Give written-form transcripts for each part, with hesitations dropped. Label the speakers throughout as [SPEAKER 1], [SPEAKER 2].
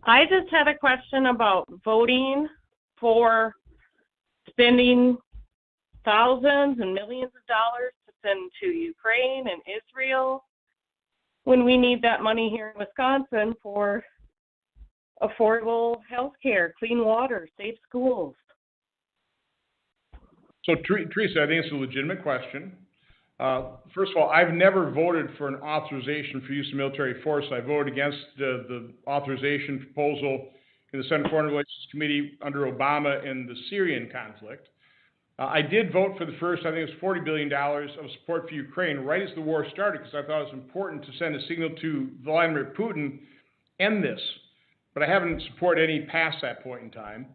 [SPEAKER 1] I just had a question about voting for spending thousands and millions of dollars to send to Ukraine and Israel when we need that money here in Wisconsin for affordable health care, clean water, safe schools.
[SPEAKER 2] So, Teresa, I think it's a legitimate question. First of all, I've never voted for an authorization for use of military force. I voted against the authorization proposal in the Senate Foreign Relations Committee under Obama in the Syrian conflict. I did vote for the first, I think it was $40 billion of support for Ukraine right as the war started, because I thought it was important to send a signal to Vladimir Putin, end this. But I haven't supported any past that point in time.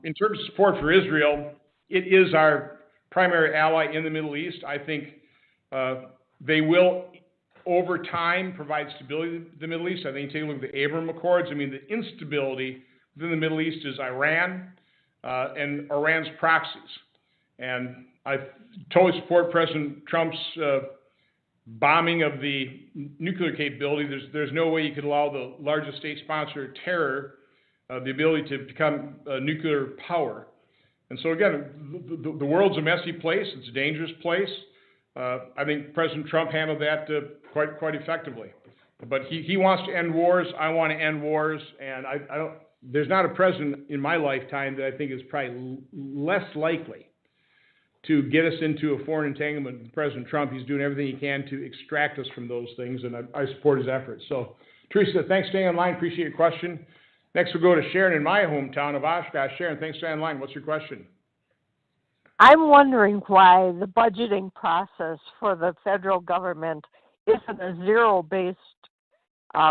[SPEAKER 2] In terms of support for Israel, it is our primary ally in the Middle East. I think they will, over time, provide stability to the Middle East. I think you take a look at the Abraham Accords. I mean, the instability within the Middle East is Iran and Iran's proxies. And I totally support President Trump's bombing of the nuclear capability. There's no way you could allow the largest state sponsor of terror the ability to become a nuclear power. And so again, the world's a messy place. It's a dangerous place. I think President Trump handled that quite effectively. But he wants to end wars. I want to end wars. And I don't. There's not a president in my lifetime that I think is probably less likely to get us into a foreign entanglement with President Trump. He's doing everything he can to extract us from those things, and I support his efforts. So, Teresa, thanks for staying online. Appreciate your question. Next, we'll go to Sharon in my hometown of Oshkosh. Sharon, thanks for staying online. What's your question?
[SPEAKER 3] I'm wondering why the budgeting process for the federal government isn't a zero-based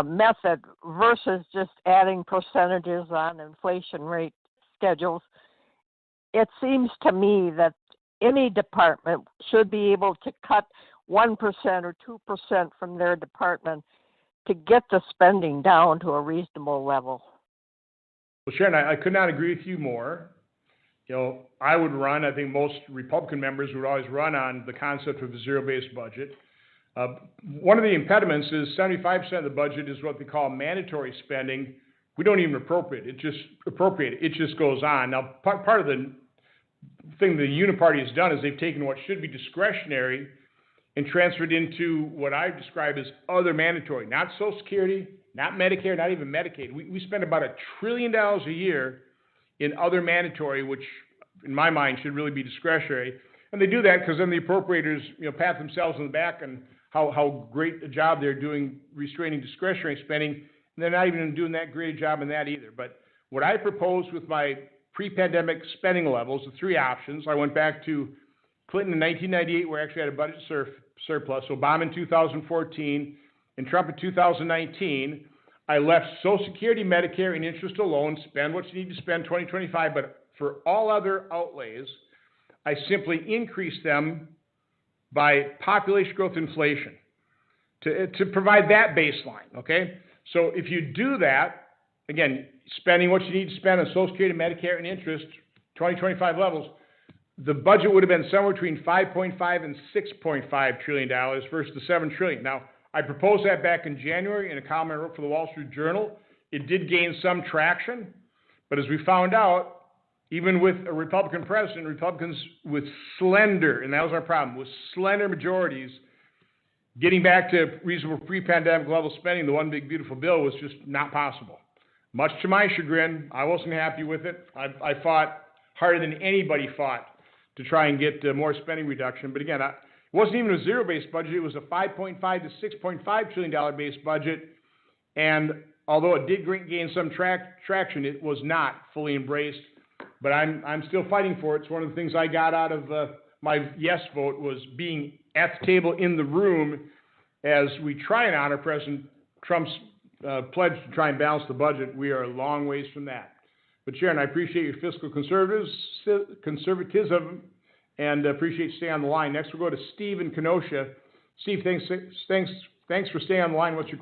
[SPEAKER 3] method versus just adding percentages on inflation rate schedules. It seems to me that any department should be able to cut 1% or 2% from their department to get the spending down to a reasonable level.
[SPEAKER 2] Well, Sharon, I could not agree with you more. You know, I would run, I think most Republican members would always run on the concept of a zero-based budget. One of the impediments is 75% of the budget is what they call mandatory spending. We don't even appropriate it. It just goes on. Now, part of the thing the Uniparty has done is they've taken what should be discretionary and transferred into what I describe as other mandatory, not Social Security, not Medicare, not even Medicaid. We spend about $1 trillion a year in other mandatory, which in my mind should really be discretionary. And they do that because then the appropriators, pat themselves on the back and how great a job they're doing restraining discretionary spending. And they're not even doing that great a job in that either. But what I proposed with my pre-pandemic spending levels, the three options, I went back to Clinton in 1998, where I actually had a budget surplus, Obama in 2014, and Trump in 2019. I left Social Security, Medicare, and interest alone, spend what you need to spend 2025, but for all other outlays, I simply increased them by population growth inflation to provide that baseline, okay? So if you do that, again, spending what you need to spend on Social Security, Medicare, and interest, 2025 levels, the budget would have been somewhere between $5.5 and $6.5 trillion versus the $7 trillion. Now, I proposed that back in January in a column I wrote for the Wall Street Journal. It did gain some traction, but as we found out, even with a Republican president, Republicans with slender, and that was our problem, with slender majorities, getting back to reasonable pre-pandemic level spending, the one big beautiful bill was just not possible. Much to my chagrin, I wasn't happy with it. I fought harder than anybody fought to try and get more spending reduction. But again, it wasn't even a zero-based budget. It was a $5.5 to $6.5 trillion based budget. And although it did gain some traction, it was not fully embraced. But I'm still fighting for it. It's one of the things I got out of my yes vote was being at the table in the room as we try and honor President Trump's pledge to try and balance the budget. We are a long ways from that. But Sharon, I appreciate your fiscal conservatism and appreciate you staying on the line. Next, we'll go to Steve in Kenosha. Steve, thanks for staying on the line. What's your